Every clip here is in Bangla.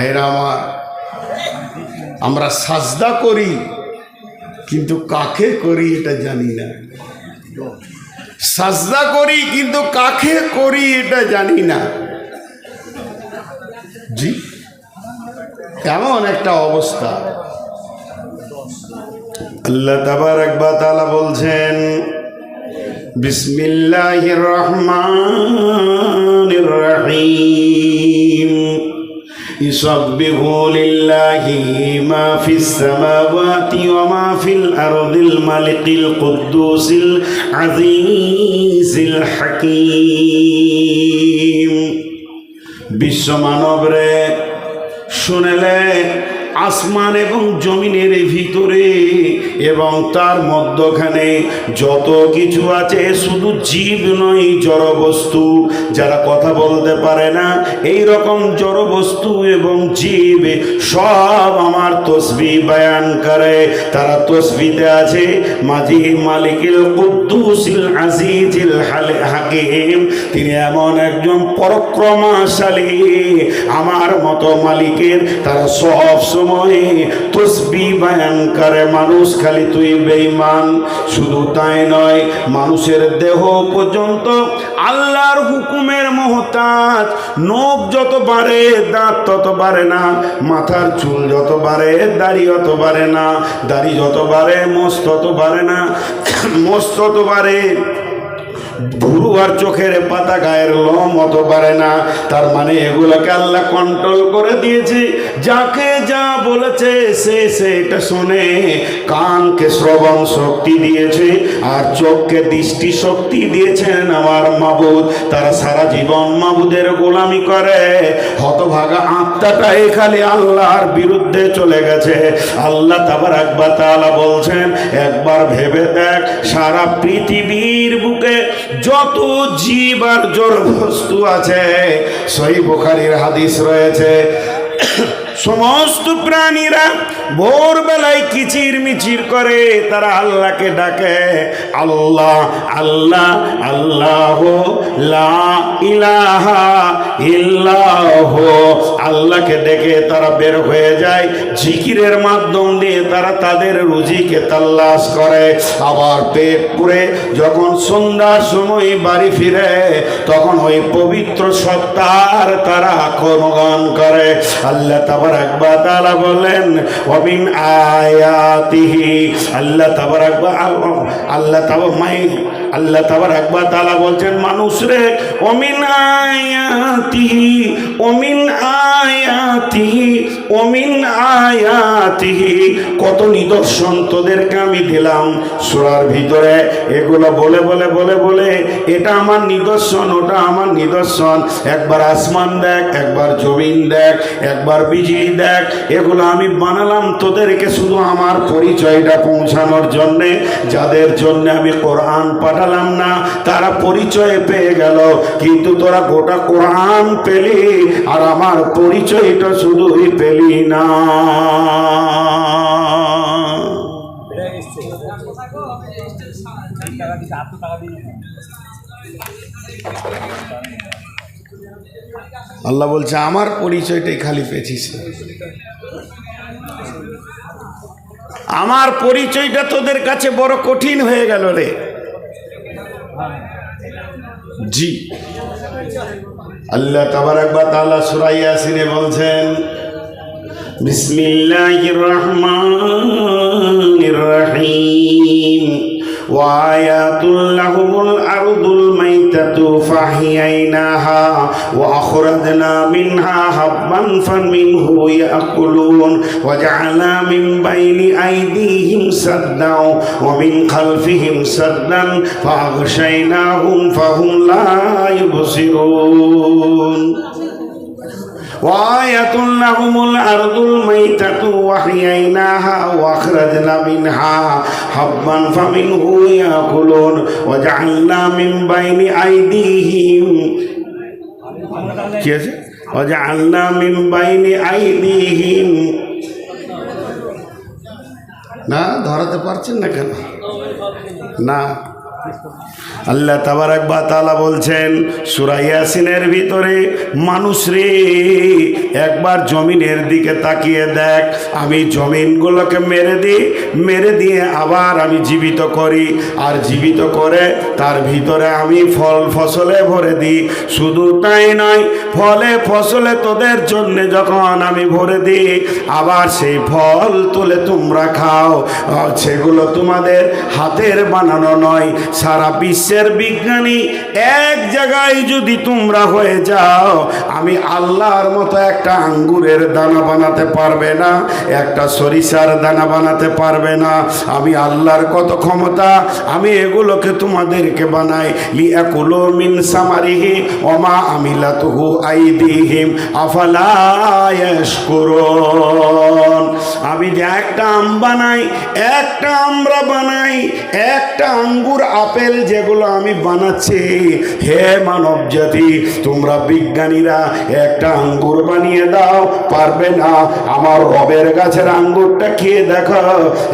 এরা আমরা সাজদা করি কিন্তু কাকে করি এটা জানি না। সাজদা করি কিন্তু কাকে করি এটা জানি না। জি, এমন একটা অবস্থা। আল্লাহ তাবারক ওয়া তাআলা বলছেন, বিসমিল্লাহির রহমানির রহিম, ইউসাব্বিহু লিল্লাহি মা ফিস সামাওয়াতি ওয়া মা ফিল আরদিল মালিকিল কুদ্দুসিল আজিজিল হাকীম। বিশ্ব মানবরে শুনেলে, আসমান এবং জমিনের ভিতরে এবং তার মধ্যখানে যত কিছু আছে, শুধু জীব নয়, জড় বস্তু, যারা কথা বলতে পারে না, এই রকম জড় বস্তু এবং জীব সব আমার তসবিহ বয়ান করে। তারা তসবিতে আছে মাঝি মালিকিল কুদ্দুসিল আজিজিল হাকীম। তিনি এমন একজন পরাক্রমশালী, আমার মতো মালিকের তারা সব সময় তসবিহ বয়ান করে। মানুষ খালি তুই বেঈমান, শুধু তাই নয়, মানুষের দেহ পর্যন্ত আল্লাহর হুকুমের মোহতাজ। নখ যত বাড়ে দাঁত তত বাড়ে না, মাথার চুল যত বাড়ে দাড়ি অত বাড়ে না, দাড়ি যত বাড়ে মোষ তত বাড়ে না, মোষ তত বাড়ে ভুরু আর চোখের পাতা, গায়ের লোম অত পারে না। তার মানে এগুলোকে আল্লাহ কন্ট্রোল করে দিয়েছে। যাকে যা বলেছে সে এটা শোনে। কানকে শ্রবণ শক্তি দিয়েছে আর চোখকে দৃষ্টি শক্তি দিয়েছেন আমার মাবুদ। তারা সারা জীবন মাবুদের গোলামি করে। হতভাগা আত্মাটাই খালি আল্লাহর বিরুদ্ধে চলে গেছে। আল্লাহ তাবারক ওয়া তাআলা বলছেন, একবার ভেবে দেখ, সারা পৃথিবীর বুকে যত জীব আর জড় বস্তু আছে, সহিহ বুখারীর হাদিস রয়েছে, সমস্ত প্রাণীরা ভোরবেলায় কিচির মিচির করে, তারা আল্লাহকে ডাকে, আল্লাহ আল্লাহ আল্লাহ লা ইলাহা ইল্লাহ। আল্লাহকে ডেকে তারা বের হয়ে যায়। জিকিরের মাধ্যম দিয়ে তারা তাদের রুজিকে তালাশ করে। আবার পেট পুরে যখন সন্ধ্যার সময় বাড়ি ফিরে, তখন ওই পবিত্র সত্তার তারা গুণগান করে। আল্লাহ তাবারক ওয়া তাআলা বলেন, ওয়া মিন আয়াতিহি, আল্লাহ তাবারক ওয়া তাআলা বলছেন মানুষরে, ওয়া মিন আয়াতিহি ওয়া মিন আয়াতিহি ওয়া মিন আয়াতিহি, কত নিদর্শন তোদেরকে আমি দিলাম সূরার ভিতরে। এগুলো বলে বলে বলে বলে এটা আমার নিদর্শন, ওটা আমার নিদর্শন। একবার আসমান দেখ, একবার জমিন দেখ, একবার বিজলি দেখ। এগুলো আমি বানালাম তোদেরকে শুধু আমার পরিচয়টা পৌঁছানোর জন্যে। যাদের জন্য আমি কোরআন পাঠালাম না, তারা পরিচয় পেয়ে গেল, কিন্তু তোরা গোটা কোরআন পেলি আর আমার পরিচয়টা শুধুই পেলি না। আল্লাহ বলছে আমার পরিচয়টাই খালি পেয়েছিস, আমার পরিচয়টা তোদের কাছে বড় কঠিন হয়ে গেল রে। জি, আল্লাহ তাবারক ওয়া তাআলা সূরা ইয়াসিনে বলছেন, বিসমিল্লাহির রহমানির রহিম, ওয়া আয়াতুল লাহুমুল আরদুল মাইতাতু ফাহিয়াইনাহা ওয়া আখরাজনা মিনহা হাববান ফামিনহু ইয়াকুলুন ওয়া জা'আলনা মিন বাইনি আইদিহিম সাদ্দাও ওয়া মিন খালফিহিম সাদ্দান ফাআগশাইনাহুম ফাহুম লা ইউবসিরুন। وآية لهم الأرض الميتة وأحييناها وأخرجنا منها حبا فمنه يأكلون وجعلنا من بين أيديهم وجعلنا من بين أيديهم না ধরাতে পারছেন না কেন? না আল্লাহ তাবারাক ওয়া তাআলা বলছেন সূরা ইয়াসিনের ভিতরে, মানুষ রে একবার জমিনের দিকে তাকিয়ে দেখ, আমি জমিনগুলোকে মেরে দিয়ে আবার আমি জীবিত করি, আর জীবিত করে তার ভিতরে আমি ফল ফসলে ভরে দিই। শুধু তাই নয়, ফলে ফসলে তোদের জন্য যখন আমি ভরে দিই, আবার সেই ফল তুলে তোমরা খাও। আর সেগুলো তোমাদের হাতের বানানো নয়। সারা বিশ্বের বিজ্ঞানী এক জায়গায় যদি তোমরা হয়ে যাও, আমি আল্লাহর মতো একটা আঙ্গুরের দানা বানাতে পারবে না, একটা সরিষার দানা বানাতে পারবে না। আমি আল্লাহর কত ক্ষমতা, আমি এগুলোকে তোমাদেরকে বানাই। লিয়াকুলু মিন সামারিহি ওয়া মা আমিলাতুহু আইদিহিম আফালা ইয়াশকুরুন। আমি যে একটা আম বানাই, একটা আমরা বানাই, একটা আঙ্গুর আপেল যেগুলো আমি বানাচ্ছি, হে মানব জাতি, তোমরা বিজ্ঞানীরা একটা আঙ্গুর বানিয়ে দাও, পারবে না। আমার রবের গাছের আঙ্গুরটা খেয়ে দেখো,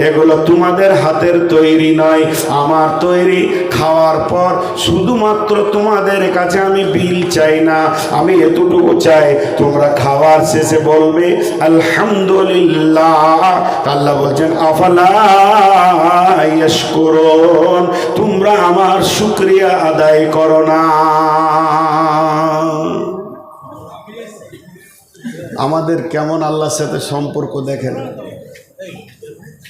এগুলো তোমাদের হাতের তৈরি নয়, আমার তৈরি। খাওয়ার পর শুধুমাত্র তোমাদের কাছে আমি বিল চাই না, আমি এতটুকু চাই, তোমরা খাওয়ার শেষে বলবে আলহামদুলিল্লাহ। আল্লাহ বলছেন আফালা ইয়াশকুরুন, তোমরা আমার শুকরিয়া আদায় করো না। আমাদের কেমন আল্লাহর সাথে সম্পর্ক দেখেন।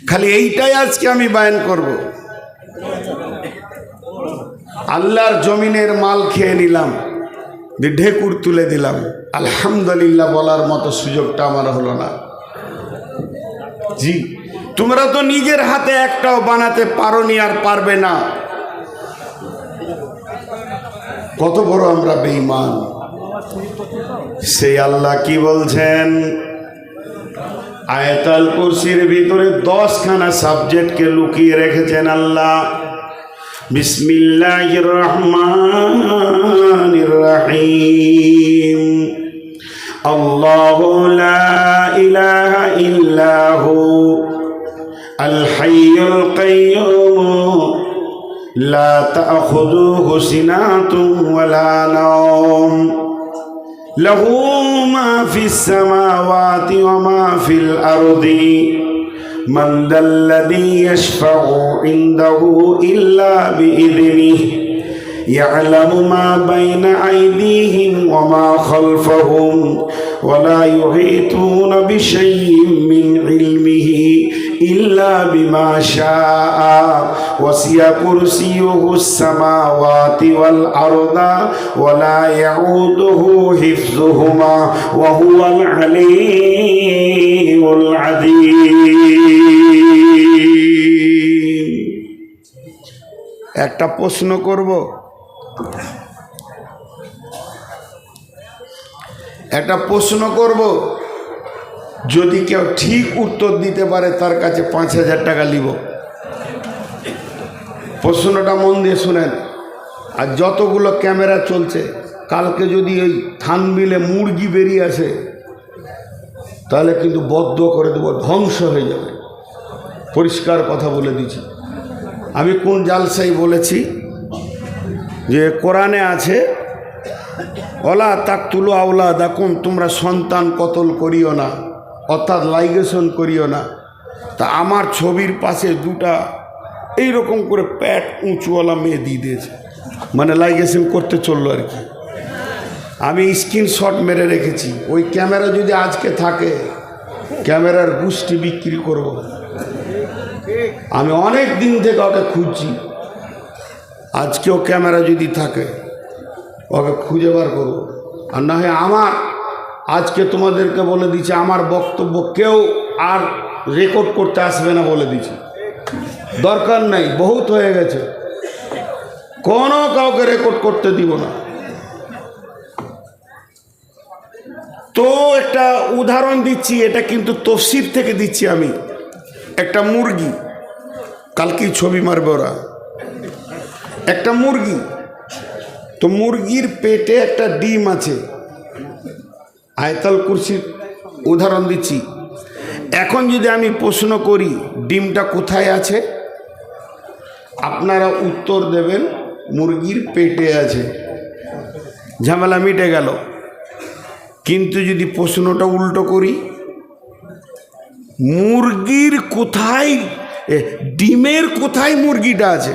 খালি এইটাই আজকে আমি বয়ান করব। আল্লাহর জমিনের মাল খেয়ে নিলাম, ঢেকুর তুলে দিলাম, আলহামদুলিল্লাহ বলার মতো সুযোগটা আমার হলো না। জি, তোমরা তো নিজের হাতে একটাও বানাতে পারোনি, আর পারবে না। কত বড় আমরা বেঈমান। সেই আল্লাহ কি বলছেন আয়াতুল কুরসির ভিতরে 10খানা সাবজেক্টকে লুকিয়ে রেখেছেন আল্লাহ। বিসমিল্লাহির রহমানির রহিম। আল্লাহু লা ইলাহা ইল্লাহু আল হাইয়ুল কাইয়্যুম লা তাখুযুহু সিনাতুন ওয়ালা নাওম লাহু মা ফিস সামাওয়াতি ওয়া মা ফিল আরদি মান দাল্লাযী ইয়াশফাউ ইনদাহু ইল্লা বিইذনিহি ইয়ালামু মা বাইনা আইদিহিম ওয়া মা খালফাহুম ওয়া লা ইউহিতুনা বিশাইইন মিন ইলমিহি ইল্লা বিমা শাআ ওয়াসিয়া কুরসিয়ুহুস সামাওয়াতি ওয়াল আরদা ওয়া লা ইয়াউদুহু হিফযুহুমা ওয়া হুয়াল আলিয়্যুল আযীম। একটা প্রশ্ন করব, যদি কেউ ঠিক উত্তর দিতে পারে তার কাছে 5000 টাকা নিব। প্রশ্নটা মন দিয়ে শুনেন। আর যতগুলো ক্যামেরা চলছে, কালকে যদি ওই থানবিলে মুরগি বেরিয়ে আসে, তাহলে কিন্তু বদ্ধ করে দেবো, ধ্বংস হয়ে যাবে। পরিষ্কার কথা বলে দিচ্ছি। আমি কোন জালসাই বলেছি যে কোরআনে আছে ওলা তাকতুলু আওলাদাকুম, তোমরা সন্তান কতল করিও না, অর্থাৎ লাইগেশন করিও না। তা আমার ছবির পাশে দুটা এইরকম করে প্যাট উঁচুওয়ালা মেয়ে দিয়ে দিয়েছে, মানে লাইগেশন করতে চললো আর কি। আমি স্ক্রিনশট মেরে রেখেছি। ওই ক্যামেরা যদি আজকে থাকে, ক্যামেরার গুষ্টি বিক্রি করব। আমি অনেক দিন থেকে ওকে খুঁজছি, আজকেও ক্যামেরা যদি থাকে ওকে খুঁজে বার করবো। আর না হয় আমার আজকে তোমাদেরকে বলে দিচ্ছি, আমার বক্তব্য কেউ আর রেকর্ড করতে আসবে না বলে দিচ্ছি। দরকার নাই, বহুত হয়ে গেছে, কোনো কাউকে রেকর্ড করতে দিব না। তো একটা উদাহরণ দিচ্ছি, এটা কিন্তু তফসির থেকে দিচ্ছি আমি। একটা মুরগি, কালকেই ছবি মারবে ওরা, একটা মুরগি, তো মুরগির পেটে একটা ডিম আছে। আয়াতুল কুরসির উদাহরণ দিচ্ছি। এখন যদি আমি প্রশ্ন করি ডিমটা কোথায় আছে, আপনারা উত্তর দেবেন মুরগির পেটে আছে, ঝামেলা মিটে গেল। কিন্তু যদি প্রশ্নটা উল্টো করি, মুরগির কোথায়, ডিমের কোথায় মুরগিটা আছে,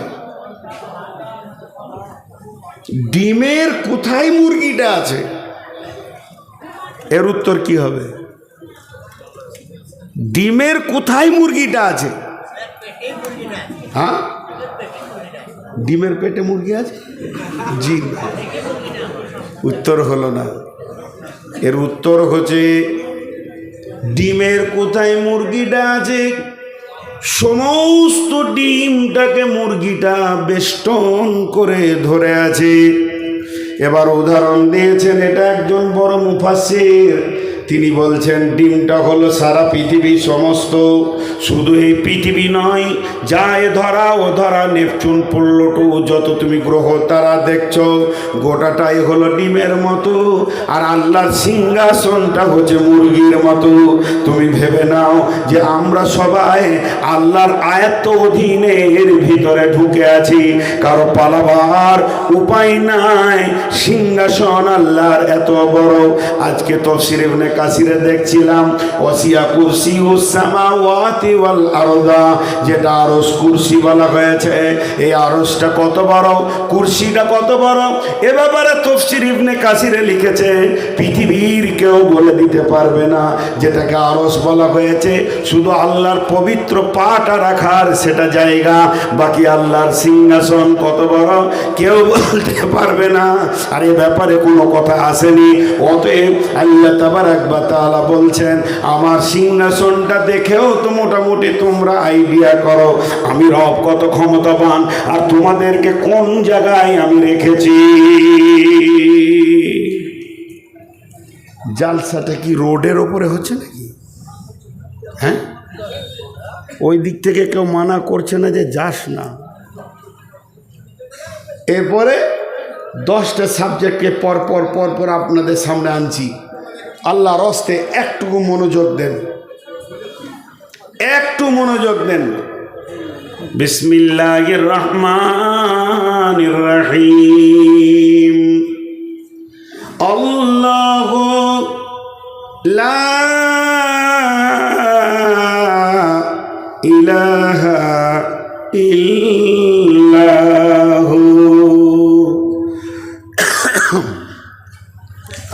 ডিমের কোথায় মুরগিটা আছে, এর উত্তর কি হবে? ডিমের কোথায় মুরগিটা আছে? হ্যাঁ, ডিমের পেটে মুরগি আছে? জি, উত্তর হলো না। এর উত্তর হচ্ছে ডিমের কোথায় মুরগিটা আছে, সমস্ত ডিমটাকে মুরগিটা বেষ্টন করে ধরে আছে। এবার উদাহরণ দিয়েছেন এটা একজন বড় মুফাসসির, তিনি বলছেন ডিমটা হলো সারা পৃথিবী সমস্ত, শুধু এই পৃথিবী নয়, যা এ ধরা ও ধরা নেপচুন প্লুটো যত তুমি গ্রহ তারা দেখছো গোটাটাই হলো ডিমের মতো, আর আল্লাহর সিংহাসনটা হচ্ছে মুরগির মতো। তুমি ভেবে নাও যে আমরা সবাই আল্লাহর আয়াত্ত অধীনে এর ভিতরে ঢুকে আছি, কারো পালাবার উপায় নাই। সিংহাসন আল্লাহর এত বড়। আজকে তাফসীর ইবনে কাসিরে দেখছিলাম ওয়াসিয়া কুরসিউস সামাওয়াতি ওয়াল আরদা, যেটা আরশ কুরসি বলা হয়েছে। এই আরশটা কত বড়, কুরসিটা কত বড়, এ ব্যাপারে তাফসীর ইবনে কাসিরে লিখেছে পৃথিবীর কেউ বলে দিতে পারবে না যেটাকে আরশ বলা হয়েছে। শুধু আল্লাহর পবিত্র পাটা রাখার সেটা জায়গা, বাকি আল্লাহর সিংহাসন কত বড় কেউ বলতে পারবে না। আর এ ব্যাপারে কোনো কথা আসেনি। অতএব আল্লাহ তাবারাক ওয়া তাআলা বলছেন আমার সিংহাসনটা দেখেও তো মোটামুটি তোমরা আইডিয়া করো আমি রব কত ক্ষমতাবান, আর তোমাদেরকে কোন জায়গায় আমি রেখেছি। জালসাটা কি রোডের ওপরে হচ্ছে নাকি? হ্যাঁ, ওই দিক থেকে কেউ মানা করছে না যে যাস না। এরপরে 10টা সাবজেক্টকে পরপর আপনাদের সামনে আনছি। আল্লাহর হস্তে একটুকু মনোযোগ দেন, একটু মনোযোগ দেন। বিসমিল্লাহির রহমানির রহিম। আল্লাহু লা ইলাহা ইল্লাহু।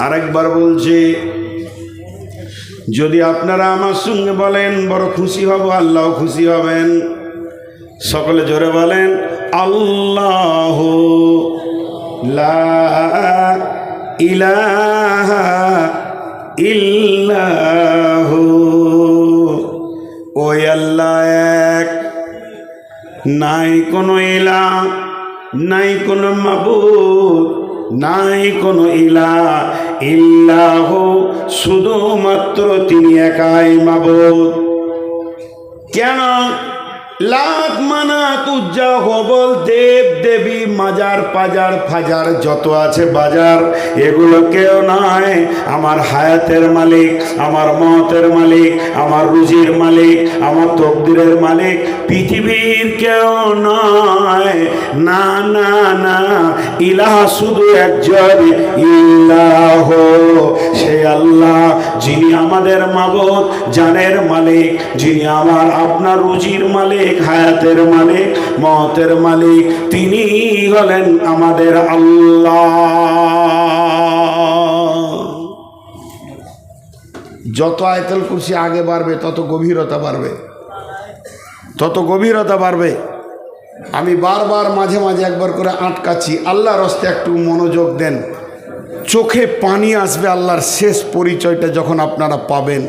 আরেকবার বলছি, যদি আপনারা আমার সঙ্গে বলেন বড় খুশি হব, আল্লাহ খুশি হবেন। সকলে জোরে বলেন আল্লাহু লা ইলাহা ইল্লাহু। ওই আল্লাহ এক, নাই কোনো ইলাহ, নাই কোনো মাবুদ, নাই কোনো ইলাহ ইল্লাহু, শুধুমাত্র তিনি একাই মাবুদ। কেন? লাত মানাত উজ্জা হবল দেব দেবী মাজার পাজার ফাজার যত আছে বাজার, এগুলো কেউ নয়। আমার হায়াতের মালিক, আমার মতের মালিক, আমার রুজির মালিক, আমার তকদিরের মালিক পৃথিবীর কেউ নয়। না না না, ইলাহ শুধু একজন, ইল্লাহ সেই আল্লাহ যিনি আমাদের মাবুদ, জানের মালিক, যিনি আমার আপনার রুজির মালিক, হায়াতের মালিক, মতের মালিক, তিনি হলেন আমাদের আল্লাহ। যত আয়াতুল কুরসি আগে বাড়বে তত গভীরতা বাড়বে, তত গভীরতা বাড়বে। আমি বারবার মাঝে মাঝে একবার করে আটকাচ্ছি। আল্লাহর হস্তে একটু মনোযোগ দেন, চোখে পানি আসবে আল্লাহর শেষ পরিচয়টা যখন আপনারা পাবেন।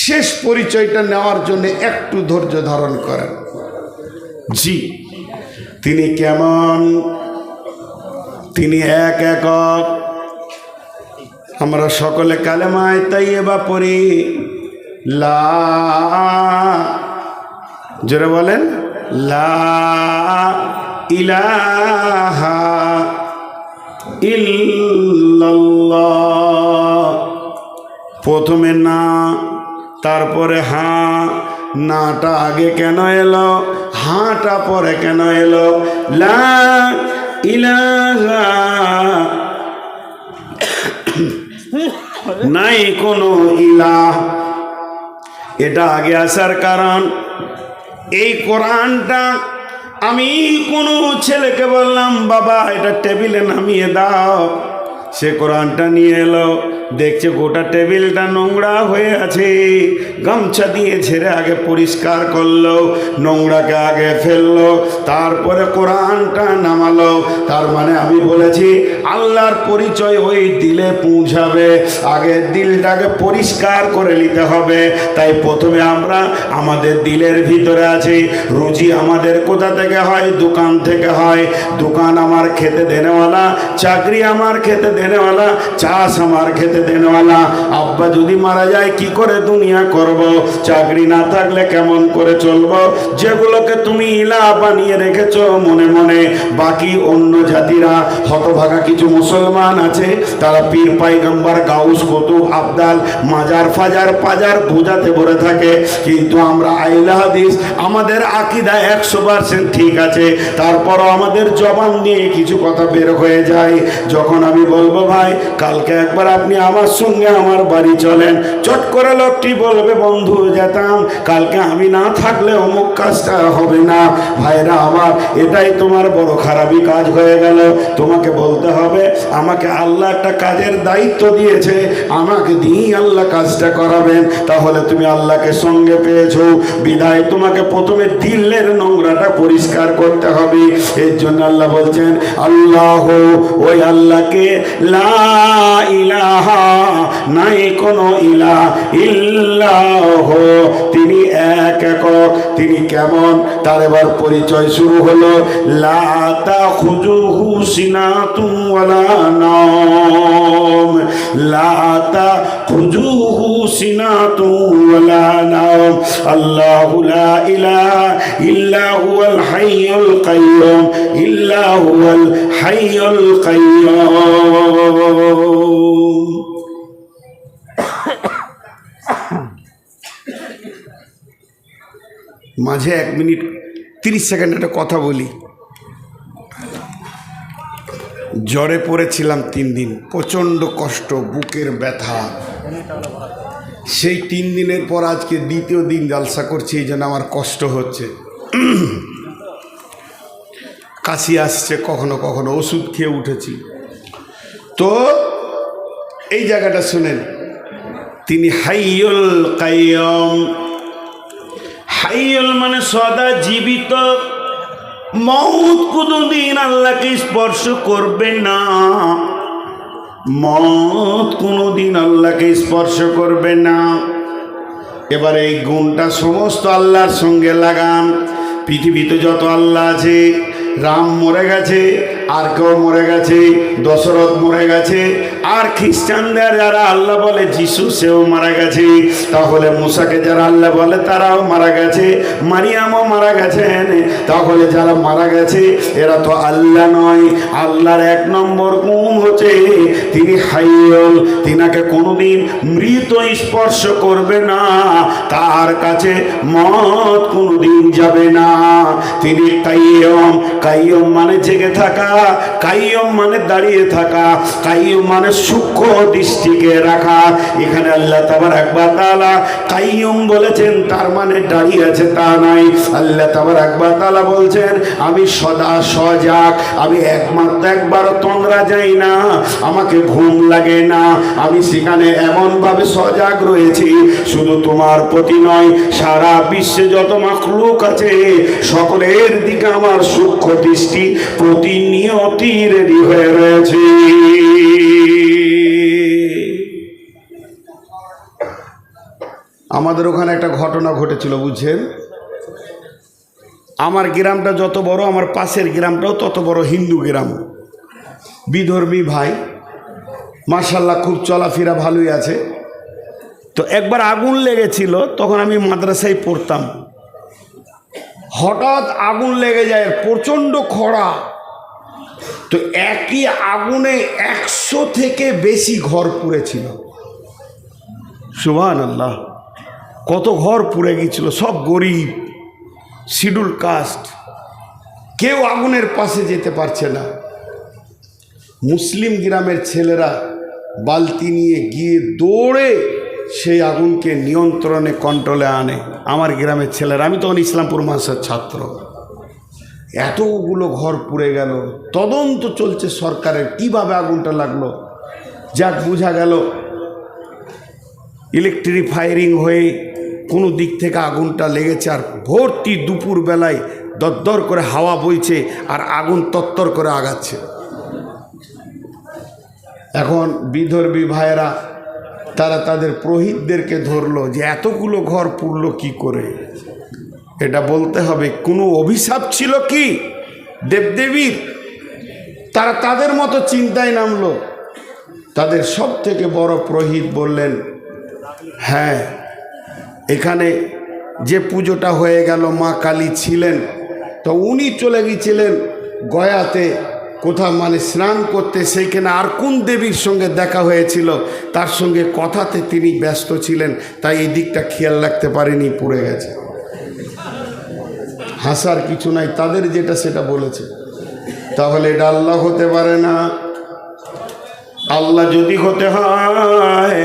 শেষ পরিচয়টা নেওয়ার জন্য একটু ধৈর্য ধারণ করেন। জি, তিনি কেমন? তিনি এক একক। আমরা সকলে কালেমায়ে তাইয়্যিবা পড়ি, লা, জোরে বলেন লা ইলাহা ইল্লাল্লাহ। প্রথমে না, তারপরে হা, নাটা আগে কেন এলো, হাটা পরে কেন এলো? লা ইলাহা, নাই কোনো ইলাহ, এটা আগে আসার কারণ এই কোরআনটা আমি কোনো ছেলেকে বললাম বাবা এটা টেবিলে নামিয়ে দাও, সে কোরআনটা নিয়ে এলো, দেখছে গোটা টেবিলটা নোংরা হয়ে আছে, গামছা দিয়ে ঝেড়ে আগে পরিষ্কার করলো, নোংরাকে আগে ফেললো, তারপরে কোরআনটা নামালো। তার মানে আমি বলেছি আল্লাহর পরিচয় ওই দিলে পৌঁছাবে, আগে দিলটাকে পরিষ্কার করে নিতে হবে। তাই প্রথমে আমরা আমাদের দিলের ভিতরে আছি, রুজি আমাদের কোথা থেকে হয়? দোকান থেকে হয়। দোকান আমার খেতে দেনেওয়ালা, চাকরি আমার খেতে দেনেওয়ালা, চাষ আমার খেতে দেনেওয়ালা। আব্বা যদি মারা যায় কি করে দুনিয়া করব? চাকরি না থাকলে কেমন করে চলবো? যেগুলোকে তুমি ইলাহ বানিয়ে রেখেছ মনে মনে, বাকি অন্য জাতিরা হতভাগা কিছু মুসলমান আছে, তারা পীর পাইগম্বর গাউস কুতুব আবদাল মাজার ফাজার পাজার বোঝাতে ভরে থাকে। কিন্তু আমরা আহলে হাদিস, আমাদের আকীদা 100% ঠিক আছে, তারপরও আমাদের জবান দিয়ে কিছু কথা বের হয়ে যায়। যখন আমি বলবো ভাই কালকে একবার আপনি আমার সঙ্গে আমার বাড়ি চলেন, চট করে লোকটি বলবে বন্ধু যেতাম, কালকে আমি না থাকলে অমুক কাজটা হবে না। ভাইরা আমার, এটাই তোমার বড় খারাপই কাজ হয়ে গেল। তোমাকে বলতে হবে আমাকে আল্লাহ একটা কাজের দায়িত্ব দিয়েছে, আমাকে দিয়েই আল্লাহ কাজটা করাবেন, তাহলে তুমি আল্লাহকে সঙ্গে পেয়েছো। বিদায় তোমাকে প্রথমে দিলের নোংরাটা পরিষ্কার করতে হবে। এর জন্য আল্লাহ বলছেন আল্লাহ, ওই আল্লাহকে লা ইলাহা, নাই কোনো ইলাহ ইল্লাহ, তিনি এক একক, তিনি কেমন? তার এবার পরিচয় শুরু হলো, লা তাখুযুহু সিনাতুন ওয়ালা নাওম, লা তাখুযুহু সিনাতুন ওয়ালা নাওম, আল্লাহু লা ইলাহা ইল্লা হুয়াল হাইয়ুল কাইয়্যুম, ইল্লা হুয়াল হাইয়ুল কাইয়্যুম। মাঝে 1 মিনিট 30 সেকেন্ড একটা কথা বলি। জ্বরে পড়েছিলাম 3 দিন, প্রচণ্ড কষ্ট, বুকের ব্যথা। সেই 3 দিনের পর আজকে দ্বিতীয় দিন জালসা করছি, এই জন্য আমার কষ্ট হচ্ছে। কাশি আসছে, কখনো কখনো ওষুধ খেয়ে উঠেছি। তো এই জায়গাটা শুনেন, তিনি হাইয়ুল কাইয়্যুম। হাইয়ুল মানে সদা জীবিত, মউত কোনোদিন আল্লাহকে স্পর্শ করবে না, মউত কোনোদিন আল্লাহকে স্পর্শ করবে না। এবার এই গুণটা সমস্ত আল্লাহর সঙ্গে লাগান। পৃথিবীতে যত আল্লাহ আছে, রাম মরে গেছে, আর কেউ মরে গেছে, দশরথ মরে গেছে, আর খ্রিস্টানদের যারা আল্লাহ বলে যিশু, সেও মারা গেছে। তাহলে মুসাকে যারা আল্লাহ বলে তারাও মারা গেছে, মারিয়ামও মারা গেছেন। তাহলে যারা মারা গেছে এরা তো আল্লাহ নয়। আল্লাহর 1 নম্বর গুণ হচ্ছে তিনি হাইয়ুল, তিনাকে কোনোদিন মৃত স্পর্শ করবে না, তার কাছে মওত কোনোদিন যাবে না। তিনি কাইয়্যুম, কাইয়্যুম মানে জেগে থাকা, কাইয়্যুম মানে দাঁড়িয়ে থাকা, কাইয়্যুম মানে সূক্ষ্ম দৃষ্টিকে রাখা। এখানে আল্লাহ তাবারক ওয়া তাআলা কাইয়্যুম বলেছেন, তার মানে দাঁড়িয়ে আছে তা নয়। আল্লাহ তাবারক ওয়া তাআলা বলছেন আমি সদা সজাগ, আমি একবারও তন্দ্রা যাই না, আমাকে ঘুম লাগে না, আমি সেখানে এমনভাবে সজাগ রয়েছি, শুধু তোমার প্রতি নয়, সারা বিশ্বে যত মাখলুক আছে সকলের দিকে আমার সূক্ষ্ম দৃষ্টি প্রতিনিয়তি রেডি হয়ে রয়েছে। আমাদের ওখানে একটা ঘটনা ঘটেছিল, বুঝছেন। আমার গ্রামটা যত বড়, আমার পাশের গ্রামটাও তত বড় হিন্দু গ্রাম, বিধর্মী ভাই, মাশাআল্লাহ খুব চলাফেরা ভালোই আছে। তো একবার আগুন লেগেছিল, তখন আমি মাদ্রাসায় পড়তাম। হঠাৎ আগুন লেগে যায়, প্রচণ্ড খরা। তো একই আগুনে 100 থেকে বেশি ঘর পুড়েছিল। সুবহানাল্লাহ। কত ঘর পুড়ে গিয়েছিল, সব গরিব, শিডিউল কাস্ট, কেউ আগুনের পাশে যেতে পারছে না। মুসলিম গ্রামের ছেলেরা বালতি নিয়ে গিয়ে দৌড়ে সেই আগুনকে নিয়ন্ত্রণে কন্ট্রোলে আনে। আমার গ্রামের ছেলেরা, আমি তখন ইসলামপুর মাদ্রাসার ছাত্র, এতগুলো ঘর পুড়ে গেল। তদন্ত চলছে সরকারের, কিভাবে আগুনটা লাগলো। যাক, বোঝা গেল ইলেকট্রিক ফায়ারিং হয়ে কোনো দিক থেকে আগুনটা লেগেছে, আর ভর্তি দুপুরবেলায় দরদর করে হাওয়া বইছে আর আগুন তত্তর করে আগাচ্ছে। এখন বিধর্মী ভাইয়েরা তারা তাদের পুরোহিতদেরকে ধরলো যে এতগুলো ঘর পুড়লো কি করে। এটা বলতে হবে কোনো অভিশাপ ছিল কি দেবদেবীর? তারা তাদের মতো চিন্তায় নামলো। তাদের সব থেকে বড় পুরোহিত বললেন, হ্যাঁ, এখানে যে পুজোটা হয়ে গেল মা কালী ছিলেন, তো উনি চলে গিয়েছিলেন গয়াতে কোথাও মানে স্নান করতে, সেইখানে আর কোন দেবীর সঙ্গে দেখা হয়েছিল, তার সঙ্গে কথাতে তিনি ব্যস্ত ছিলেন, তাই এই দিকটা খেয়াল রাখতে পারেনি, পড়ে গেছে। হাসার কিছু নাই, তাদের যেটা সেটা বলেছে। তাহলে এটা আল্লাহ হতে পারে না। আল্লাহ যদি হতে হয়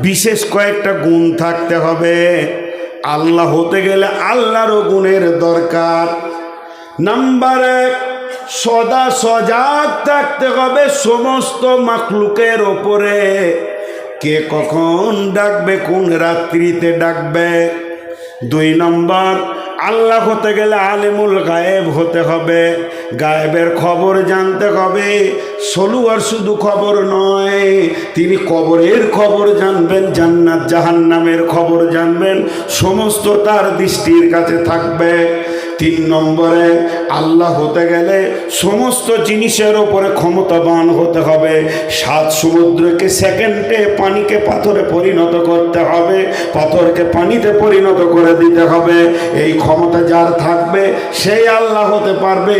বিশেষ কয়েকটা গুণ থাকতে হবে। আল্লাহ হতে গেলে আল্লাহরও গুণের দরকার। নাম্বার 1, সদা সজাগ থাকতে হবে সমস্ত মাখলুকের ওপরে। কে কখন ডাকবে, কোন রাত্রিতে ডাকবে। 2 নম্বর, আল্লাহ হতে গেলে আলেমুল গায়েব হতে হবে। গায়েবের খবর জানতে হবে। সলুয়ার শুধু খবর নয়, তিনি কবরের খবর জানবেন, জান্নাত জাহান্নামের খবর জানবেন, সমস্ত তার দৃষ্টির কাছে থাকবে। 3 নম্বরে, আল্লাহ হতে গেলে সমস্ত জিনিসের ওপরে ক্ষমতাবান হতে হবে। 7 সমুদ্রকে সেকেন্ডে, পানিকে পাথরে পরিণত করতে হবে, পাথরকে পানিতে পরিণত করে দিতে হবে। এই ক্ষমতা যার থাকবে সেই আল্লাহ হতে পারবে।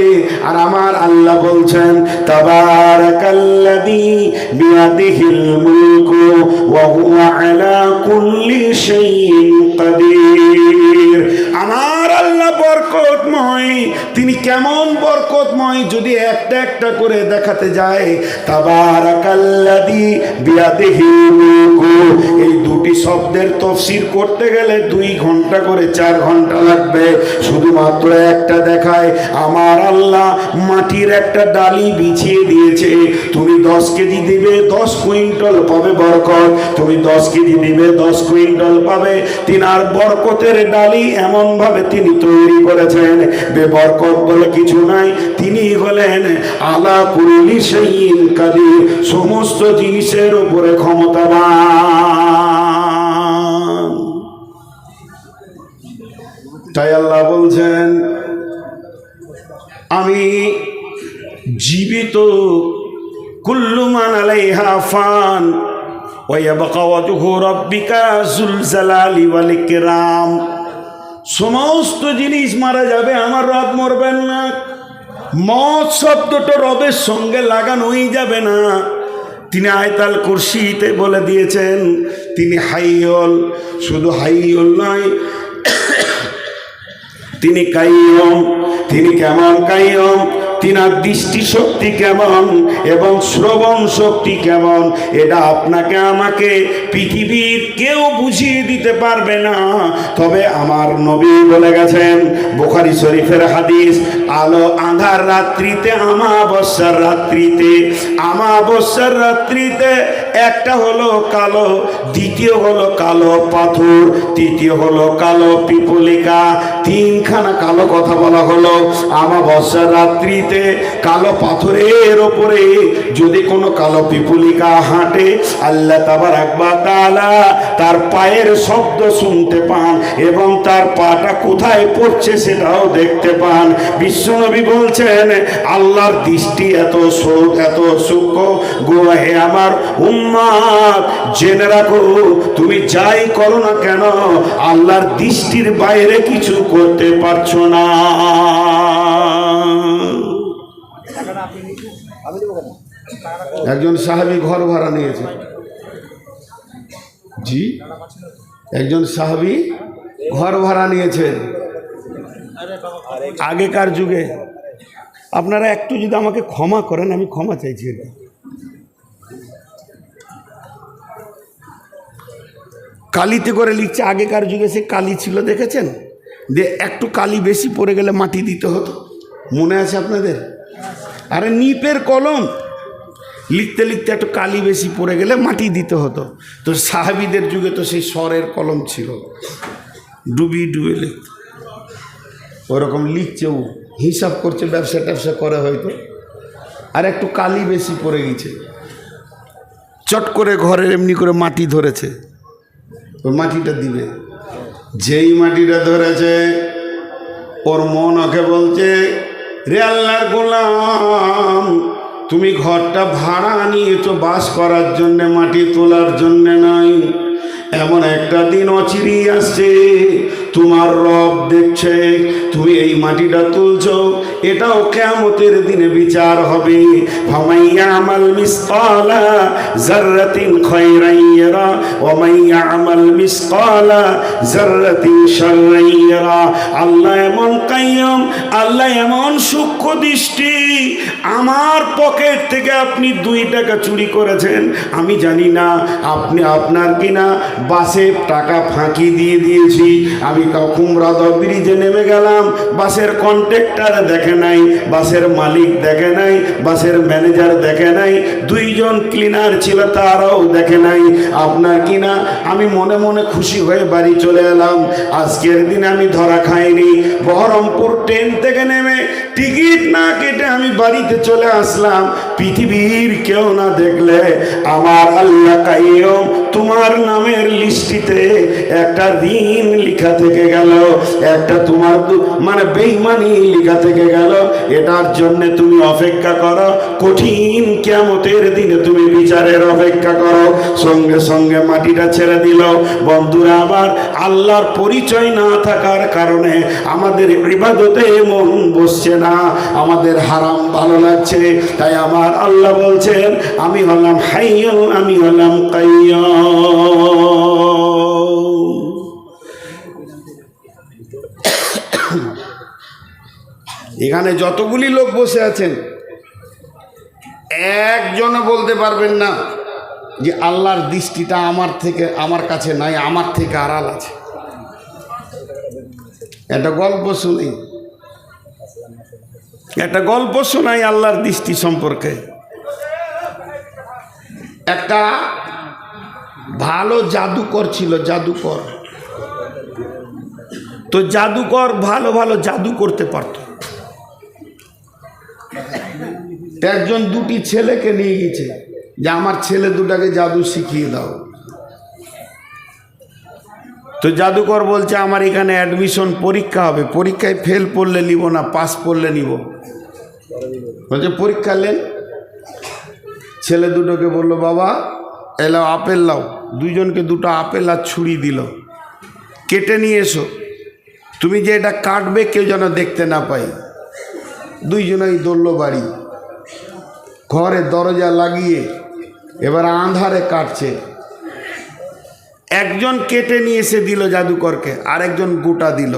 আর আমার আল্লাহ বলছেন, তাবারাকাল্লাযী বিয়াদিহিল মুলকু ওয়া হুয়া আলা কুল্লি শাইইন কাদির। আমার আল্লাহ বরকতময়। তিনি কেমন বরকতময় যদি একটা একটা করে দেখাতে যায়। তাবারাকাল্লাযী বিয়াদিহিল মুলকু, এই 2টি শব্দের তাফসীর করতে গেলে 2 ঘন্টা করে 4 ঘন্টা লাগবে। শুধুমাত্র একটা দেখায়, আমার আল্লাহ মাটির একটা ডালি বিছিয়ে দিয়েছে। তুমি 10 কেজি দিবে 10 কুইন্টাল পাবে বরকত, তুমি 10 কেজি দিবে 10 কুইন্টাল পাবে। তিনার বরকতের ডালি এমন ভাবে তিনি তৈরি করেছেন, বেবরকত বলে কিছু নাই। তিনি হলেন আলা কুল্লি শাইইন কাদির, সমস্ত জিনিসের উপরে ক্ষমতাবান। তাই আল্লাহ বলছেন, আমি জীবিত, কুল্লু মান আলাইহা ফান ওয়া ইয়াবকা ওয়াজহু রাব্বিকা যুল জালালি ওয়াল ইকরাম। সমস্ত জিনিস মারা যাবে, আমার রব মরবেন না। মত শব্দটা রবের সঙ্গে লাগানোই যাবে না। তিনি আয়াতুল কুরসিতে বলে দিয়েছেন তিনি হাইয়ুল, শুধু হাইয়ুল নয়, তিনি কাইয়ুম। তিনি কেমন কাইয়ুম, তিনার দৃষ্টি শক্তি কেমন এবং শ্রবণ শক্তি কেমন, এটা আপনাকে আমাকে পৃথিবীর কেউ বুঝিয়ে দিতে পারবে না। তবে আমার নবী বলে গেছেন, বুখারী শরীফের হাদিস, আলো আঁধার রাত্রিতে, আমাবস্যার রাত্রিতে, আমাবস্যার রাত্রিতে একটা হলো কালো, দ্বিতীয় হলো কালো পাথর, তৃতীয় হলো কালো পিপলিকা। 3খানা কালো কথা বলা হলো। আমাবস্যার রাত্রিতে কালো পাথরের ওপরে যদি কোনো কালো পিপলিকা হাঁটে, আল্লাহ তাবারাক ওয়া তাআলা তার পায়ের শব্দ শুনতে পান এবং তার পাটা কোথায় পড়ছে সেটাও দেখতে পান। বিশ্বনবী বলছেন, আল্লাহর দৃষ্টি এত সূক্ষ্ম গো হে আমার উম্মত, জেনে রাখো তুমি যাই করো না কেন আল্লাহর দৃষ্টির বাইরে কিছু করতে পারছো না। একজন সাহাবী ঘর ভাড়া নিয়েছে। জি, একজন সাহাবী ঘর ভাড়া নিয়েছেন আগেকার যুগে। আপনারা একটু যদি আমাকে ক্ষমা করেন, আমি ক্ষমা চাইছি। কালিতে করে লিখছে, আগেকার যুগে সে কালি ছিল দেখেছেন, যে একটু কালি বেশি পড়ে গেলে মাটি দিতে হতো, মনে আছে আপনাদের? আরে নিপের কলম, লিখতে লিখতে একটু কালি বেশি পড়ে গেলে মাটি দিতে হতো। তো সাহাবীদের যুগে তো সেই স্বরের কলম ছিল, ডুবিয়ে ডুবিয়ে লিখত। ওরকম লিখছে, ও হিসাব করছে, ব্যবসা ট্যাবসা করে হয়তো, আর একটু কালি বেশি পড়ে গেছে, চট করে ঘরের এমনি করে মাটি ধরেছে, ওই মাটিটা দিবে। যেই মাটিটা ধরেছে, ওর মন ওকে বলছে, রে আল্লাহর গোলাম, তুমি ঘরটা ভাড়া নিয়েছো বাস করার জন্যে, মাটি তোলার জন্যে নাই। এমন একটা দিন অচিরেই আসছে, তোমার রব দেখছে তুমি এই মাটিটা তুলছো, এটাও কিয়ামতের দিনে বিচার হবে। ফামাইয়া আমাল মিসকালা যাররাতিন খায়রান ইয়ারা ওয়া মাইয়া আমাল মিসকালা যাররাতিন শাররান ইয়ারা। আল্লাহ এমন কাইয়্যুম, আল্লাহ এমন সূক্ষ্ম দৃষ্টি। আমার পকেট থেকে আপনি 2 টাকা চুরি করেছেন, আমি জানি না, আপনি আপনার কিনা বাসে টাকা ফাঁকি দিয়ে দিয়েছি। আমি কুমরাদহ ব্রিজে নেমে গেলাম, বাসের কন্ট্রাক্টর দেখে নাই, বাসের মালিক দেখে নাই, বাসের ম্যানেজার দেখে নাই, 2 জন ক্লিনার ছিল তারাও দেখে নাই। আপনার কিনা আমি মনে মনে খুশি হয়ে বাড়ি চলে এলাম। আজকের দিন আমি ধরা খাইনি। বহরমপুর ট্রেন থেকে নেমে টিকিট না কেটে আমি বাড়িতে চলে আসলাম। পৃথিবীর কেউ না দেখলে আমার আল্লাহ কাইয়্যুম তোমার নামের লিস্টিতে একটা ঋণ লেখা থেকে গেল, একটা তোমার মানে বেঈমানি লেখা থেকে গেল। এটার জন্য তুমি অপেক্ষা করো, কঠিন কিয়ামতের দিনে তুমি বিচারের অপেক্ষা করো। সঙ্গে সঙ্গে মাটিটা ছেড়ে দিল। বন্ধুরা আমার, আল্লাহর পরিচয় না থাকার কারণে আমাদের ইবাদতে মন বসছে না, আমাদের হারাম ভালো লাগছে। তাই আমার আল্লাহ বলছেন, আমি হলাম হাইয়্যুন, আমি হলাম কাইয়্যুম। এখানে যতগুলি লোক বসে আছেন, একজনও বলতে পারবেন না যে আল্লাহর দৃষ্টিটা আমার কাছে নাই, আমার থেকে আড়াল আছে। একটা গল্প শুনি, একটা গল্প শোনাই আল্লাহর দৃষ্টি সম্পর্কে। একটা ভালো জাদুকর ছিল, জাদুকর। তো জাদুকর ভালো ভালো জাদু করতে পারত। একজন 2টি ছেলেকে নিয়ে গেছে যে আমার ছেলে 2টাকে জাদু শিখিয়ে দাও। তো জাদুকর বলছে, আমার এখানে অ্যাডমিশন পরীক্ষা হবে, পরীক্ষায় ফেল পড়লে নিব না, পাস পড়লে নিব। বলছে পরীক্ষা নেন। ছেলে 2টোকে বললো, বাবা এলাও আপেল লাও। 2 জনকে 2টো আপেল আর ছুরি দিল, কেটে নিয়ে এসো। তুমি যে এটা কাটবে কেউ যেন দেখতে না পাই। 2 জনই দৌড়ল বাড়ি, ঘরে দরজা লাগিয়ে এবার আঁধারে কাটছে। একজন কেটে নিয়ে এসে দিল জাদুকরকে, আরেকজন গোটা দিল।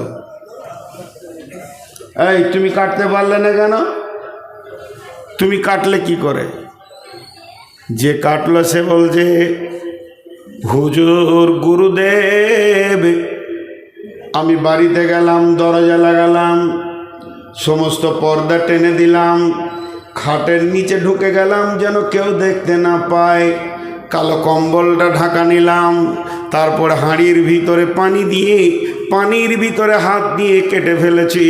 এই তুমি কাটতে পারলে না কেন? তুমি কাটলে কি করে? যে কাটলো সে বলছে, হুজুর গুরুদেব, আমি বাড়িতে গেলাম, দরজা লাগালাম, সমস্ত পর্দা টেনে দিলাম, খাটের নিচে ঢুকে গেলাম যেন কেউ দেখতে না পায়, কালো কম্বলটা ঢাকা নিলাম, তারপর হাঁড়ির ভিতরে পানি দিয়ে পানির ভিতরে হাত দিয়ে কেটে ফেলেছি,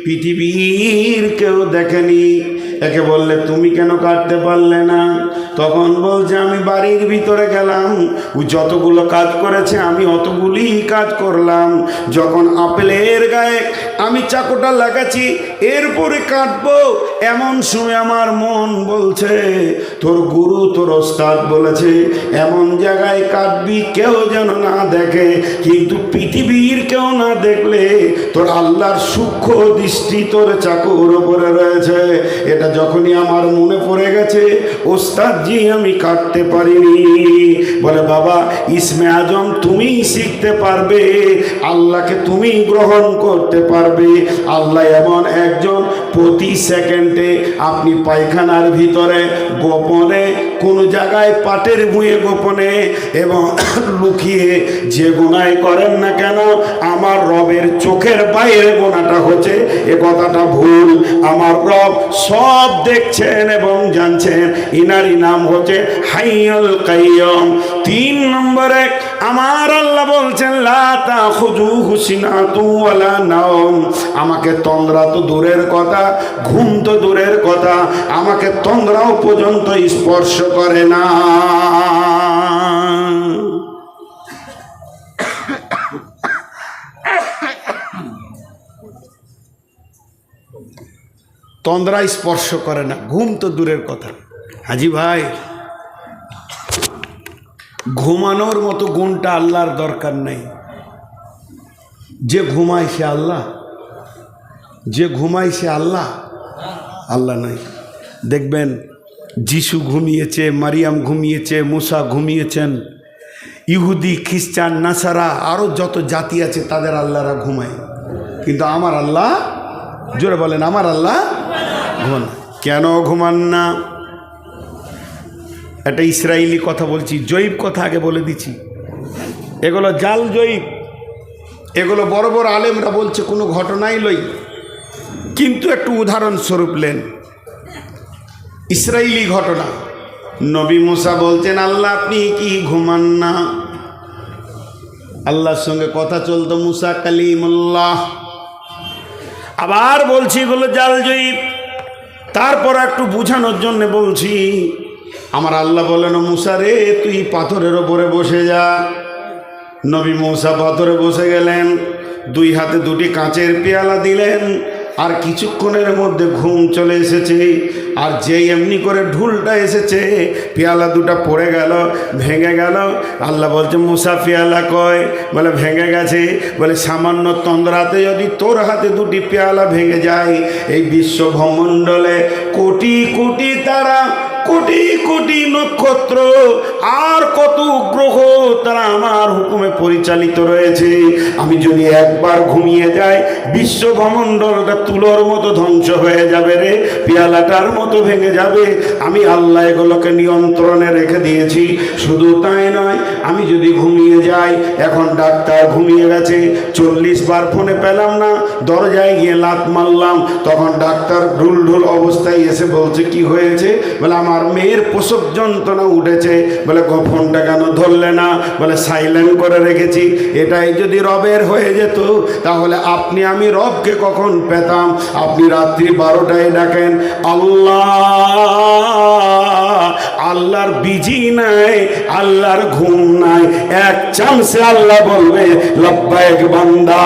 পৃথিবীর কেউ দেখেনি। একে বললে তুমি কেন কাটতে পারলে না? তখন বলছে, আমি বাড়ির ভিতরে গেলাম, ও যতগুলো কাজ করেছে আমি অতগুলি কাজ করলাম। যখন আপেলের গায়ে আমি চাকুটা লাগাচ্ছি, এরপরে কাটবো, এমন সময় আমার মন বলছে, তোর গুরু তোর ওস্তাদ বলেছে এমন জায়গায় কাটবি কেউ যেন না দেখে। কিন্তু পৃথিবীর কেউ না দেখলে তোর আল্লাহর সূক্ষ্ম দৃষ্টি তোর চাকুর উপরে রয়েছে। এটা যখনই আমার মনে পড়ে গেছে, ওস্তাদ সবজি আমি কাটতে পারিনি। বলে বাবা ইসমে আজম তুমি শিখতে পারবে, আল্লাহকে তুমি গ্রহণ করতে পারবে। আল্লাহ এমন একজন, প্রতি সেকেন্ডে আপনি পায়খানার ভিতরে গোপনে কোনো জায়গায় পাটের বুয়ে গোপনে এবং লুকিয়ে যে গুনাহ করেন না কেন, আমার রবের চোখের বাইরে গুনাহটা হচ্ছে এ কথাটা ভুল। আমার রব সব দেখছেন এবং জানছেন। ইনারই নাম হচ্ছে হাইয়ুল কাইয়ুম। 3 নম্বরে আমার আল্লাহ বলছেন লা তাখুযুহু সিনাতু ওয়ালা নাওম। আমাকে তন্দ্রা তো দূরের কথা, ঘুম তো দূরের কথা, আমাকে তন্দ্রাও পর্যন্ত স্পর্শ করে না। তন্দ্রা স্পর্শ করে না, ঘুম তো দূরের কথা। হাজি ভাই, ঘুমানোর মতো গুণটা আল্লাহর দরকার নেই। যে ঘুমায় সে আল্লাহ, যে ঘুমায় সে আল্লাহ, আল্লাহ নাই। দেখবেন যিশু ঘুমিয়েছে, মারিয়াম ঘুমিয়েছে, মুসা ঘুমিয়েছেন, ইহুদি খ্রিস্টান নাসারা আরও যত জাতি আছে তাদের আল্লাহরা ঘুমায়, কিন্তু আমার আল্লাহ, জোরে বলেন আমার আল্লাহ ঘুমান। কেন ঘুমান না? একটা ইসরায়েলি কথা বলছি, জয়ীব কথা আগে বলে দিচ্ছি, এগুলো জাল জয়ীব, এগুলো বড় বড় আলেমরা বলছে কোনো ঘটনাই লই, কিন্তু একটু উদাহরণস্বরূপ লেন। ইসরায়েলি ঘটনা, নবী মুসা বলছেন আল্লাহ আপনি কি ঘুমান না? আল্লাহর সঙ্গে কথা চলতো, মুসা কালিমুল্লাহ। আবার বলছি এগুলো জাল জয়ীব। তারপর একটু বুঝানোর জন্য বলছি, আমার আল্লাহ বলেন মুসা রে তুই পাথরের ওপরে বসে যা। নবী মুসা পাথরে বসে গেলেন, 2 হাতে 2টি কাঁচের পেয়ালা দিলেন, আর কিছুক্ষণের মধ্যে ঘুম চলে এসেছে। আর যেই এমনি করে ঢুলটা এসেছে, পেয়ালা 2টা পড়ে গেল, ভেঙে গেল। আল্লাহ বলছে মুসা পেয়ালা কয়? বলে ভেঙে গেছে। বলে সামান্য তন্দ্রাতে যদি তোর হাতে 2টি পেয়ালা ভেঙে যায়, এই বিশ্ব ব্রহ্মাণ্ডলে কোটি কোটি তারা, কোটি কোটি নক্ষত্র, আর কত গ্রহ তারা আমার হুকুমে পরিচালিত রয়েছে। আমি যদি একবার ঘুমিয়ে যাই, বিশ্ব ব্রহ্মাণ্ডটা তুলোর মতো ধ্বংস হয়ে যাবে রে, পেয়ালাটার মতো ভেঙে যাবে। আমি আল্লাহ এগুলোকে নিয়ন্ত্রণে রেখে দিয়েছি। শুধু তাই নয়, আমি যদি ঘুমিয়ে যাই, এখন ডাক্তার ঘুমিয়ে গেছে, 40 বার ফোনে পেলাম না, দরজায় গিয়ে লাত মারলাম, তখন ডাক্তার ঢুল ঢুল অবস্থায় এসে বলছে কি হয়েছে? বলে আমার মেয়ের প্রসব যন্ত্রণা উঠেছে। বলে ফোনটা কেন ধরলে না? বলে সাইলেন্ট করে রেখেছি। এটাই যদি রবের হয়ে যেত, তাহলে আপনি আমি রবকে কখন পেতাম? আপনি রাত্রি 12টায় ডাকেন আল্লাহ, আল্লাহর বিজি নাই, আল্লাহর ঘুম নাই, এক চান্সে আল্লাহ বলবে লব্বাইক বান্দা।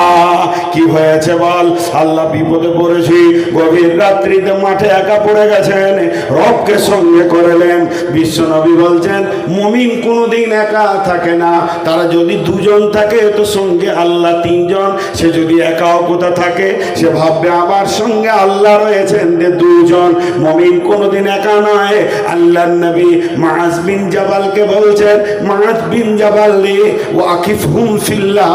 কি হয়েছে বল? আল্লাহ বিপদে পড়েছি, গভীর রাত্রিতে মাঠে একা পড়ে গেছেন, রবকে সঙ্গে করলেন। বিশ্বনবী বলছেন মুমিন কোনোদিন একা থাকে না, তারা যদি 2 জন থাকে তো সঙ্গে আল্লাহ 3 জন। সে যদি একাও কোথা থাকে, সে ভাববে আমার সঙ্গে আল্লাহ রয়েছেন 2 জন। মুমিন কোনোদিন একা নয়। আল্লাহর নবী মুআজ বিন জাবালকে বলছেন, মুআজ বিন জাবাল রে ওয়াকিফহুম ফিল্লাহ,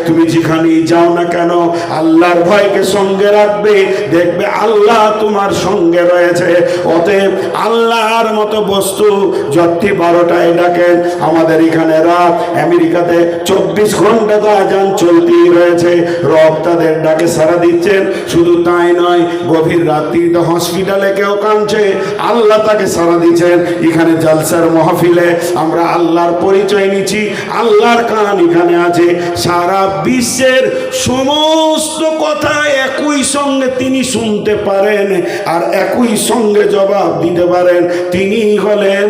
তুমি যেখানেই যাও না কেন আল্লাহর ভয়কে সঙ্গে রাখবে, দেখবে আল্লাহ তোমার সঙ্গে রয়েছে। অতএব আল্লাহর মতো বস্তু যতটি 12টায় ডাকেন, আমাদের এখানে রাত, আমেরিকাতে 24 ঘন্টা তো আজান চলতেই রয়েছে, রব তাদের ডাকে সাড়া দিচ্ছেন। শুধু তাই নয়, গভীর রাত্রিতে হসপিটালে কেউ কাঁদছে, আল্লাহ তাকে সাড়া দিচ্ছেন। এখানে জালসার মাহফিলে আমরা আল্লাহর পরিচয় নিচ্ছি, আল্লাহর কান এখানে আছে। সারা বিশ্বের সমস্ত কথা একই সঙ্গে তিনি শুনতে পারেন আর একই সঙ্গে জবাব দিতে পারেন। তিনি হলেন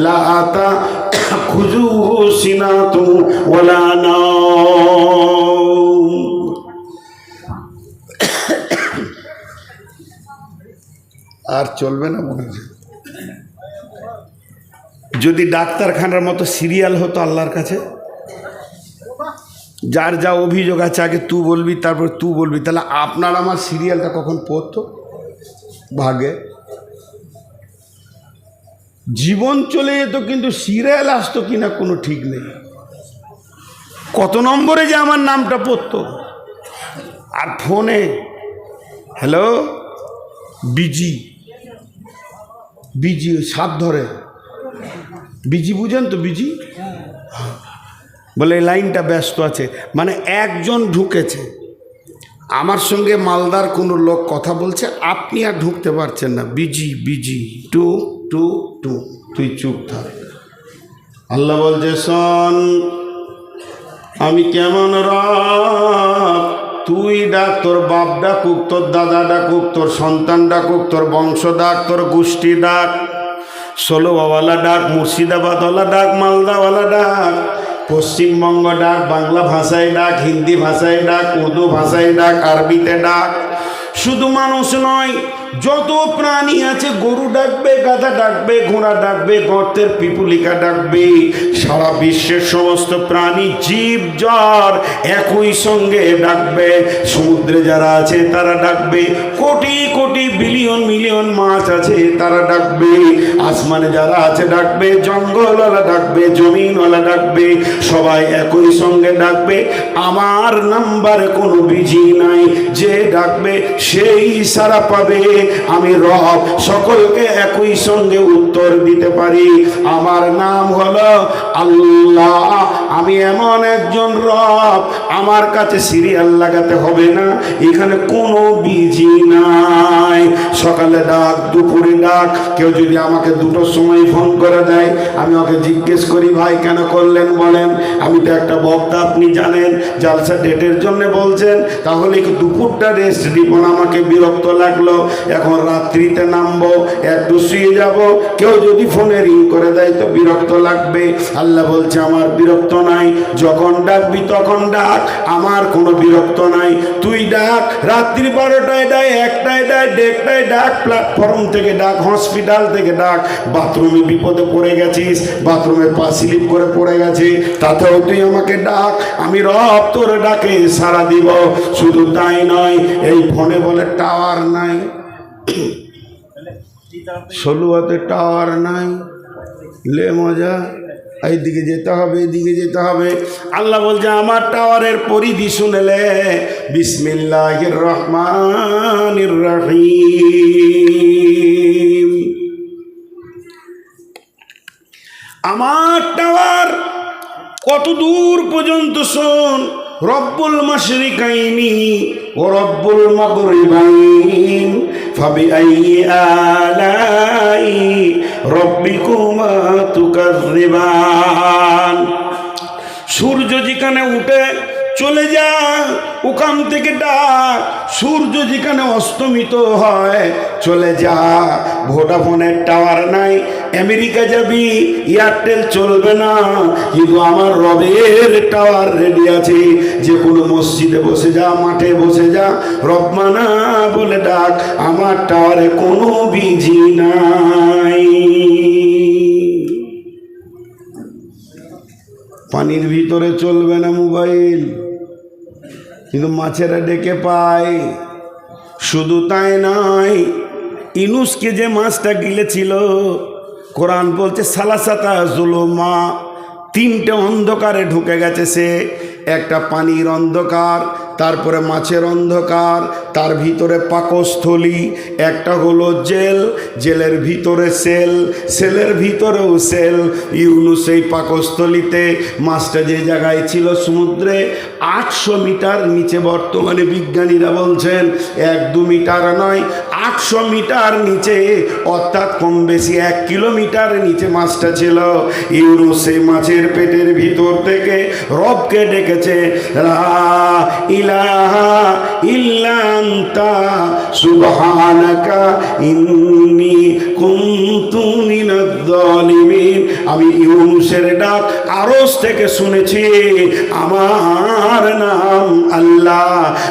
লা তাখুযুহু সিনাতু ওয়ালা নাওম। আর চলবে না মনে হয়। যদি ডাক্তারখানার মতো সিরিয়াল হতো আল্লাহর কাছে, যার যা অভিযোগ আছে আগে তুই বলবি, তারপর তুই বলবি, তাহলে আপনার আমার সিরিয়ালটা কখন পড়তো ভাগে। জীবন চলে যেত, কিন্তু সিরিয়াল আসতো কিনা কোনো ঠিক নেই। কত নম্বরে যে আমার নামটা পড়তো। আর ফোনে হ্যালো বিজি বিজি সাত ধরে বিজি, বুঝেন তো বিজি, বলে এই লাইনটা ব্যস্ত আছে। মানে একজন ঢুকেছে, আমার সঙ্গে মালদার কোনো লোক কথা বলছে, আপনি আর ঢুকতে পারছেন না, বিজি বিজি, টু টু টু, তুই চুপ থাক। আল্লাহ বলছে শোন, আমি কেমন রব, তুই ডাক, তোর বাপ ডাকুক, তোর দাদা ডাকুক, তোর সন্তান ডাকুক, তোর বংশ ডাক, তোর গোষ্ঠী ডাক, ষোলোবাওয়ালা ডাক, মুর্শিদাবাদওয়ালা ডাক, মালদাওয়ালা ডাক, পশ্চিমবঙ্গ ডাক, বাংলা ভাষায় ডাক, হিন্দি ভাষায় ডাক, উর্দু ভাষায় ডাক, আরবিতে ডাক। শুধু মানুষ নয়, যত প্রাণী আছে, গরু ডাকবে, গাধা ডাকবে, ঘোড়া ডাকবে, গর্তের পিপুলিকা ডাকবে, সারা বিশ্বের সমস্ত প্রাণী জীব জ্বর একই সঙ্গে ডাকবে। সমুদ্রে যারা আছে তারা ডাকবে, কোটি কোটি বিলিয়ন মিলিয়ন মাছ আছে তারা ডাকবে, আসমানে যারা আছে ডাকবে, জঙ্গলওয়ালা ডাকবে, জমিনওয়ালা ডাকবে, সবাই একই সঙ্গে ডাকবে। আমার নাম্বারে কোনো বিজি নাই, যে ডাকবে সেই সারা পাবে। আমি রব, সকলকে একই সঙ্গে উত্তর দিতে পারি। আমার নাম হলো আল্লাহ। আমি এমন একজন রব, আমার কাছে সিরিয়াল লাগাতে হবে না, এখানে কোনো বিজি নাই। সকালে ডাক, দুপুরে ডাক, কেউ যদি আমাকে দুটোর সময় ফোন করে দেয়, আমি ওকে জিজ্ঞেস করি ভাই কেন করলেন বলেন, আমি তো একটা বক্তা, আপনি জানেন, জালসা ডেটের জন্য বলছেন, তাহলে দুপুরটা রেস্ট দিব না, আমাকে বিরক্ত লাগলো, এখন রাত্রিতে নামবো, একটু শুয়ে যাব। কেউ যদি ফোনে রিং করে দেয় তো বিরক্ত লাগবে। আল্লাহ বলছে আমার বিরক্ত নাই, যখন ডাকবি তখন ডাক, আমার কোনো বিরক্ত নাই। তুই ডাক, রাত্রি 12টায় ডাক, 1টায় ডাক, 1:30টায় ডাক, প্ল্যাটফর্ম থেকে ডাক, হসপিটাল থেকে ডাক, বাথরুমে বিপদে পড়ে গেছিস, বাথরুমে পা স্লিপ করে পড়ে গেছে, তাতেও তুই আমাকে ডাক, আমি রব তোর ডাকে সাড়া দিব। শুধু তাই নয়, এই ফোনে বলে টাওয়ার নাই, সলুয়াতে টাওয়ার নাই, লে মজা, এইদিকে যেতে হবে, এইদিকে যেতে হবে। আল্লাহ বলছে আমার টাওয়ারের পরিধি শুনেলে, বিসমিল্লাহির রহমানির রহিম। আমার টাওয়ার কত দূর পর্যন্ত শোন, রব্বুল মাশরিকাইনি ও রব্বুল মাগরিবাইন, ফাবিআইয়ি আলাই রব্বিকুমা তুকাযযিবান। সূর্য যেখানে উঠে চলে যা, ওখান থেকে ডাক, সূর্য যেখানে অস্তমিত হয় চলে যা। ভোডাফোনের টাওয়ার নাই, আমেরিকা যাবি, এয়ারটেল চলবে না, কিন্তু আমার রবের টাওয়ার রেডি আছে। যে কোনো মসজিদে বসে যা, মাঠে বসে যা, রবমানা বলে ডাক, আমার টাওয়ারে কোনো বিজি নাই। পানির ভিতরে চলবে না মোবাইল, কিন্তু মাছেরা ডেকে পায়। শুধু তাই নয়, ইউনুসকে যে মাছটা গিলেছিল, কোরআন বলছে সালাসাতা জুলুমা, 3টে অন্ধকারে ঢুকে গেছে সে। একটা পানির অন্ধকার, তারপরে মাছের অন্ধকার, তার ভিতরে পাকস্থলী, একটা হলো জেল, জেলের ভিতরে সেল, সেলের ভিতরেও সেল। ইউনুস এই পাকস্থলীতে, মাছটা যে জায়গায় ছিল সমুদ্রে 800 মিটার নিচে, বর্তমানে বিজ্ঞানীরা বলছেন 1-2 মিটার নয়, 800 মিটার নিচে, অর্থাৎ কম বেশি 1 কিলোমিটার নিচে মাছটা ছিল। ইউনুস সেই মাছের পেটের ভিতর থেকে রবকে ডেকেছে, লা ইলাহা ইল্লা আনতা সুবহানাকা ইন্নী কুনতু মিনাজ জালিমিন। আমি ইউনুসের ডাক আরশ থেকে শুনেছি, আমার নাম আল্লাহ,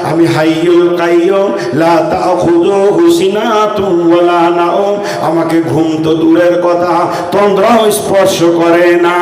আমি হাইয়ুল কাইয়ুম, লা তাখুযুহু সিনাতুন ওয়ালা নাওম, আমাকে ঘুম তো দূরের কথা, তন্দ্রাও স্পর্শ করে না।